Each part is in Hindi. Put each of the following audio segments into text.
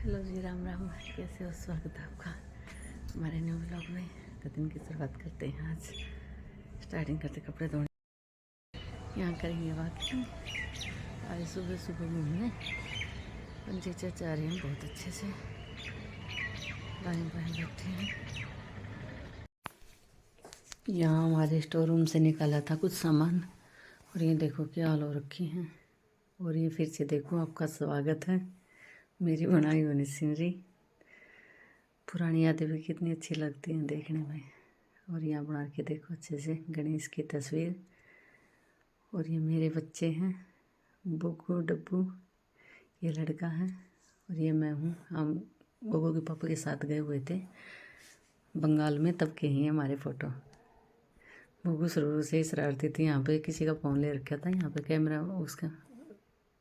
हेलो जी, राम राम। कैसे हो? स्वागत है आपका हमारे न्यू ब्लॉग में। तो दिन की शुरुआत करते हैं। आज स्टार्टिंग करते कपड़े धोने। यहाँ करेंगे वॉकिंग। आज सुबह सुबह घूमने पंछी चचा रहे हैं बहुत अच्छे से। लाइन पर बैठे हैं। यहाँ हमारे स्टोर रूम से निकाला था कुछ सामान और ये देखो क्या हाल हो रखी हैं। और ये फिर से देखो, आपका स्वागत है। मेरी बनाई हुई सीनरी, पुरानी यादें भी कितनी अच्छी लगती हैं देखने में। और यहाँ बना के देखो अच्छे से गणेश की तस्वीर। और ये मेरे बच्चे हैं, बुग्गू डब्बू, ये लड़का है और ये मैं हूँ। हम बुग्गू के पापा के साथ गए हुए थे बंगाल में, तब के ही हमारे फ़ोटो। बुग्गू शुरू से ही शरारती थी। यहाँ पे किसी का फ़ोन ले रखा था, यहाँ पे कैमरा उसका,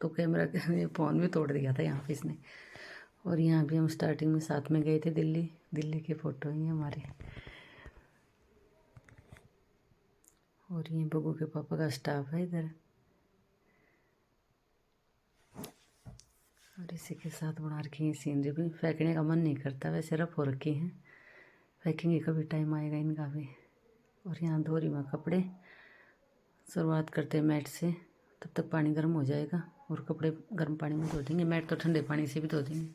तो कैमरा फ़ोन भी तोड़ दिया था यहाँ पे इसने। और यहाँ भी हम स्टार्टिंग में साथ में गए थे दिल्ली। दिल्ली के फ़ोटो ही हमारे। और ये बग्गू के पापा का स्टाफ है इधर। और इसी के साथ बना रखी है सीनरी भी। फेंकने का मन नहीं करता, वैसे रफ हो रखी हैं। फेंकेंगे कभी, टाइम आएगा इनका भी। और यहाँ धो रही मैं कपड़े। शुरुआत करते हैं मैट से, तब तक पानी गर्म हो जाएगा और कपड़े गर्म पानी में धो देंगे। मैट तो ठंडे पानी से भी धो देंगे,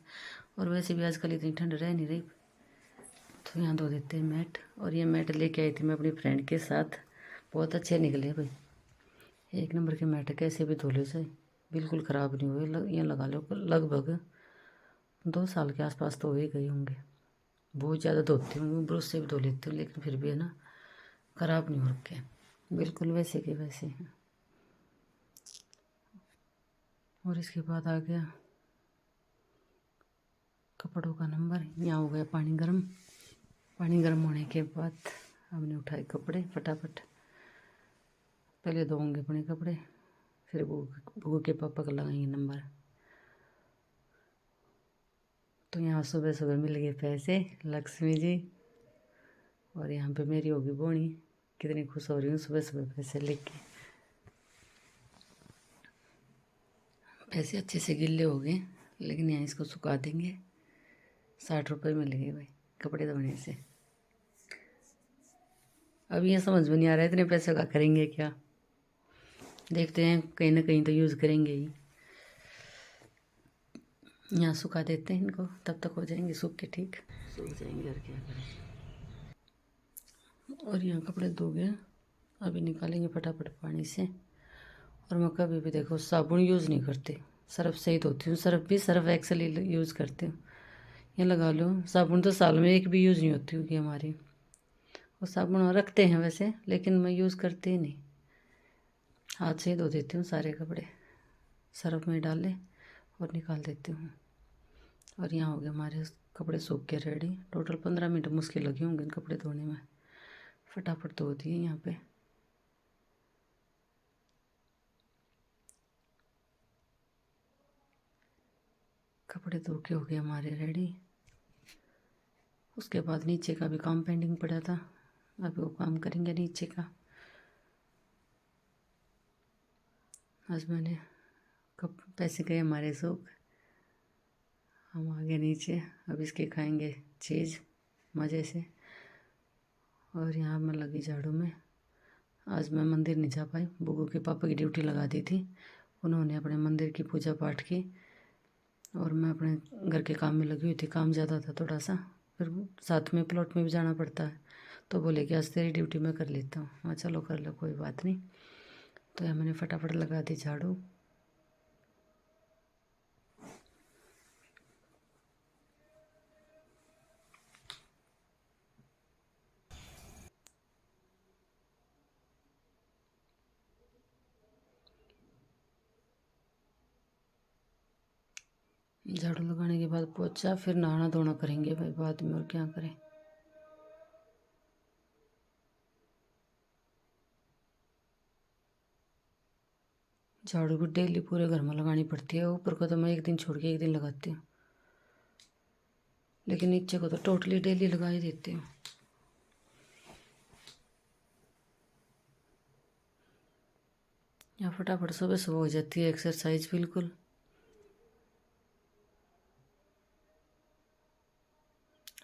और वैसे भी आजकल इतनी ठंड रह नहीं रही, तो यहाँ धो देते हैं मैट। और ये मैट लेके आई थी मैं अपनी फ्रेंड के साथ। बहुत अच्छे निकले भाई, एक नंबर के मैट है। कैसे भी धो लो सही, बिल्कुल ख़राब नहीं हुए। ये लगा लो लगभग 2 साल के आसपास तो हो ही गए होंगे। बहुत ज़्यादा धोती हूँ, ब्रश से भी धो लेती हूँ, लेकिन फिर भी है ना, ख़राब नहीं हो रखे, बिल्कुल वैसे के वैसे हैं। और इसके बाद आ गया कपड़ों का नंबर। यहाँ हो गया पानी गर्म। पानी गर्म होने के बाद हमने उठाए कपड़े फटाफट। पहले धोऊंगे अपने कपड़े, फिर बुगू के पापा का लगाएंगे नंबर। तो यहाँ सुबह सुबह मिल गए पैसे लक्ष्मी जी। और यहाँ पे मेरी होगी बोनी। कितनी खुश हो रही हूँ सुबह सुबह पैसे लेके। पैसे अच्छे से गिल्ले हो गए, लेकिन यहाँ इसको सुखा देंगे। 60 रुपये मिलेंगे भाई कपड़े धोने से। अब ये समझ में नहीं आ रहा है इतने पैसे का करेंगे क्या। देखते हैं, कहीं ना कहीं तो यूज़ करेंगे ही। यहाँ सुखा देते हैं इनको, तब तक हो जाएंगे सूख के, ठीक सूख जाएंगे और क्या करें। और यहाँ कपड़े धो गए, अभी निकालेंगे फटाफट पानी से। और मैं कभी भी देखो साबुन यूज़ नहीं करती, सर्फ से ही धोती हूँ। सर्फ भी सर्फ एक्सेल ही यूज़ करती हूँ। ये लगा लो, साबुन तो साल में एक भी यूज़ नहीं होती होगी हमारी। और साबुन रखते हैं वैसे, लेकिन मैं यूज़ करती ही नहीं। हाथ से ही धो देती हूँ सारे कपड़े, सर्फ में डाले और निकाल देती हूँ। और यहाँ हो गए हमारे कपड़े सूख के रेडी। टोटल 15 मिनट मुश्किल लगी होंगे इन कपड़े धोने में। फटाफट धो दिए यहाँ पे। कपड़े धो के हो गए हमारे रेडी। उसके बाद नीचे का भी काम पेंडिंग पड़ा था, अभी वो काम करेंगे नीचे का। आज मैंने कब पैसे गए हमारे सूख। हम आ गए नीचे, अब इसके खाएंगे चीज़ मज़े से। और यहाँ मैं लगी झाड़ू में। आज मैं मंदिर नहीं जा पाई, बुगू के पापा की ड्यूटी लगा दी थी। उन्होंने अपने मंदिर की पूजा पाठ की और मैं अपने घर के काम में लगी हुई थी। काम ज़्यादा था थोड़ा सा, फिर साथ में प्लॉट में भी जाना पड़ता है। तो बोले कि आज तेरी ड्यूटी मैं कर लेता हूँ। हाँ चलो कर लो, कोई बात नहीं। तो यहाँ मैंने फटाफट लगा दी झाड़ू। झाड़ू लगाने के बाद पोछा, फिर नहाना धोना करेंगे भाई बाद में, और क्या करें। झाड़ू भी डेली पूरे घर में लगानी पड़ती है। ऊपर को तो मैं एक दिन छोड़ के एक दिन लगाती हूँ, लेकिन नीचे को तो टोटली डेली लगा ही देती हूँ। यहाँ फटाफट सुबह सुबह हो जाती है एक्सरसाइज बिल्कुल।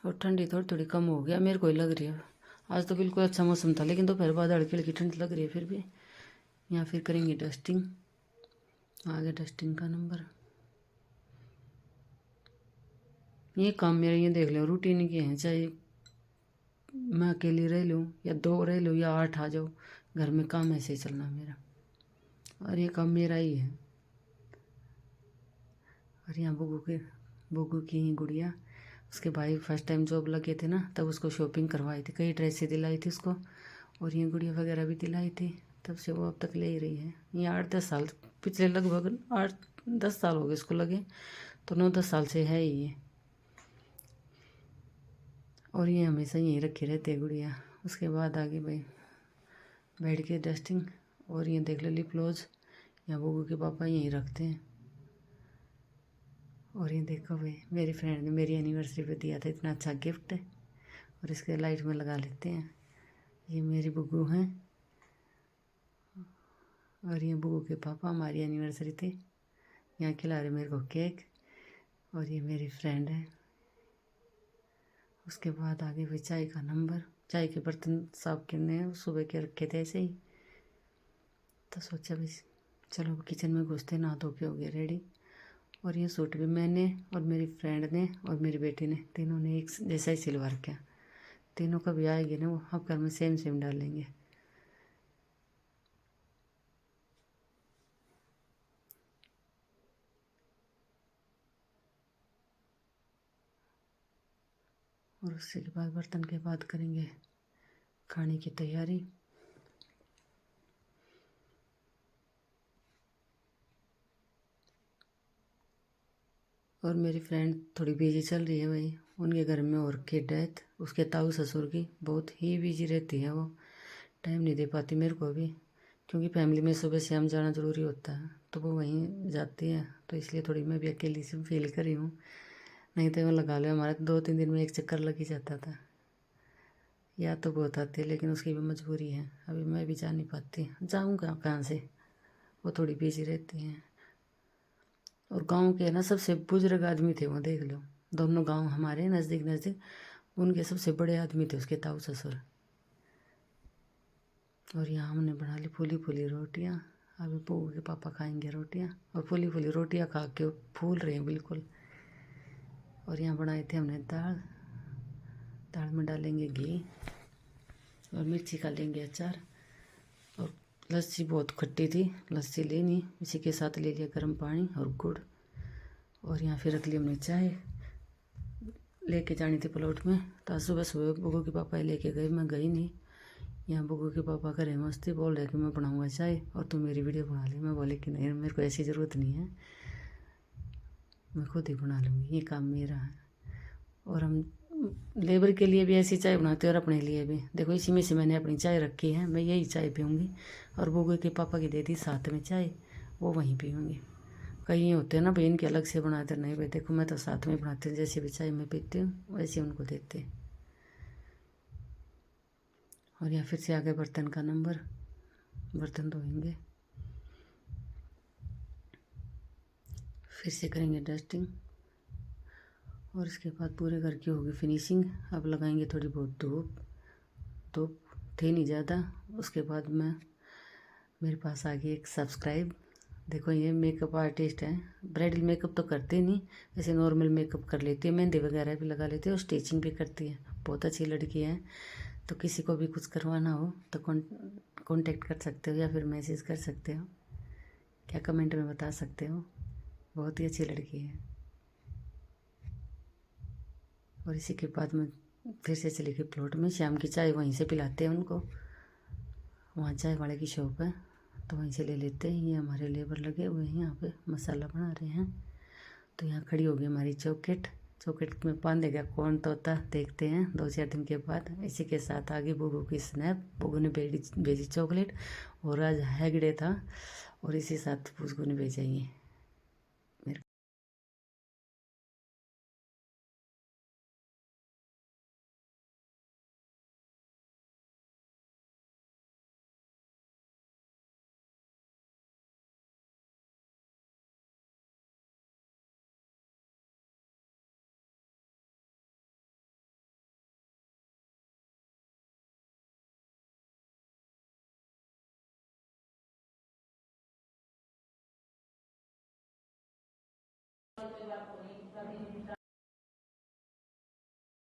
और ठंडी थोड़ी थोड़ी कम हो गया, मेरे को ही लग रही है। आज तो बिल्कुल अच्छा मौसम था, लेकिन दोपहर बाद हल्की हल्की ठंड लग रही है फिर भी। यहाँ फिर करेंगे डस्टिंग, आगे डस्टिंग का नंबर। ये काम मेरे ये देख लो रूटीन के हैं, चाहे मैं अकेली रह लूँ या 2 रह लूँ या 8 आ जाओ, घर में काम ऐसे ही चलना मेरा, और ये काम मेरा ही है। और यहाँ बुगू की ही गुड़िया, उसके भाई फर्स्ट टाइम जॉब लगे थे ना, तब उसको शॉपिंग करवाई थी, कई ड्रेसें दिलाई थी उसको, और ये गुड़िया वगैरह भी दिलाई थी। तब से वो अब तक ले ही रही है। ये 8-10 साल, पिछले लगभग 8-10 साल हो गए इसको लगे, तो 9-10 साल से है ही ये। और ये हमेशा यहीं रखे रहते गुड़िया। उसके बाद आगे भाई बैठ के डस्टिंग, और ये देख लो लिप ग्लोज, या बुगू के पापा यहीं रखते हैं। और ये देखो भाई मेरी फ्रेंड ने मेरी एनिवर्सरी पे दिया था इतना अच्छा गिफ्ट, और इसके लाइट में लगा लेते हैं। ये मेरी बुगू हैं, और ये बुगू के पापा, हमारी एनिवर्सरी थी, यहाँ खिला रहे मेरे को केक। और ये मेरी फ्रेंड है। उसके बाद आगे भी चाय का नंबर, चाय के बर्तन साफ करने हैं, सुबह के रखे थे ऐसे ही, तो सोचा भी चलो किचन में घुसते, नहा धो के हो गया रेडी। और ये सूट भी मैंने और मेरी फ्रेंड ने और मेरी बेटी ने, तीनों ने एक जैसा ही सिलवा रखा। तीनों का भी आएगी ना वो, अब घर में सेम सेम डालेंगे। और उसके बाद बर्तन के बाद करेंगे खाने की तैयारी। और मेरी फ्रेंड थोड़ी बिजी चल रही है भाई, उनके घर में और की डेथ, उसके ताऊ ससुर की, बहुत ही बिजी रहती है वो, टाइम नहीं दे पाती मेरे को भी, क्योंकि फैमिली में सुबह शाम जाना ज़रूरी होता है, तो वो वहीं जाती है, तो इसलिए थोड़ी मैं भी अकेली सी फील करी हूँ। नहीं तो वो लगा लो हमारा 2-3 दिन में एक चक्कर लग ही जाता था। या तो बहुत आती है, लेकिन उसकी भी मजबूरी है, अभी मैं भी जा नहीं पाती, जाऊँगा कहाँ से, वो थोड़ी बिजी रहती हैं। और गांव के ना सबसे बुजुर्ग आदमी थे वो, देख लो, दोनों गांव हमारे नज़दीक नज़दीक, उनके सबसे बड़े आदमी थे उसके ताऊ ससुर। और यहाँ हमने बना ली फूली फूली रोटियाँ, अभी बहू के पापा खाएंगे रोटियाँ, और फूली फूली रोटियाँ खा के फूल रहे हैं बिल्कुल। और यहाँ बनाए थे हमने दाल, दाल में डालेंगे घी, और मिर्ची का लेंगे अचार, और लस्सी बहुत खट्टी थी, लस्सी लेनी, इसी के साथ ले लिया गर्म पानी और गुड़। और यहाँ फिर रख ली हमने चाय, लेके जानी थी प्लॉट में, तो सुबह सुबह बुगू के पापा लेके गए, मैं गई नहीं। यहाँ बुगू के पापा करे मस्ती, बोल रहे कि मैं बनाऊंगा चाय और तू मेरी वीडियो बना ले। मैं बोले कि नहीं, मेरे को ऐसी ज़रूरत नहीं है, मैं खुद ही बना लूँगी, ये काम मेरा है। और हम लेबर के लिए भी ऐसी चाय बनाते हैं, और अपने लिए भी। देखो इसी में से मैंने अपनी चाय रखी है, मैं यही चाय पीऊँगी, और बुगू के पापा की दे दी साथ में चाय, वो वहीं पीऊँगी। कई ये होते हैं ना भाई, इनके अलग से बनाते नहीं भाई, देखो मैं तो साथ में बनाती हूँ, जैसे भी चाय मैं पीती हूँ वैसे उनको देते। और या फिर से आगे बर्तन का नंबर, बर्तन धोएंगे, फिर से करेंगे डस्टिंग, और इसके बाद पूरे घर की होगी फिनिशिंग। अब लगाएंगे थोड़ी बहुत धूप, धूप थी नहीं ज़्यादा। उसके बाद मेरे पास आ गई एक सब्सक्राइब, देखो ये मेकअप आर्टिस्ट है, ब्राइडल मेकअप तो करते नहीं, वैसे नॉर्मल मेकअप कर लेती है, मेहंदी वगैरह भी लगा लेती है, और स्टिचिंग भी करती है, बहुत अच्छी लड़की है। तो किसी को भी कुछ करवाना हो तो कांटेक्ट कर सकते हो, या फिर मैसेज कर सकते हो, क्या कमेंट में बता सकते हो, बहुत ही अच्छी लड़की है। और इसी के बाद में फिर से चली गई प्लॉट में, शाम की चाय वहीं से पिलाते हैं उनको, वहाँ चाय वाले की शॉप है, तो वहीं से ले लेते हैं। ये हमारे लेबर लगे हुए हैं यहाँ पे, मसाला बना रहे हैं। तो यहाँ खड़ी हो गई हमारी चौकेट, चौकेट में बांधेगा कौन तोता, देखते हैं 2-4 दिन के बाद। इसी के साथ आगे बुगू की स्नैप, बुगू ने भेजी चॉकलेट, और आज हैगडे था, और इसी साथ बुगू ने भेजा ये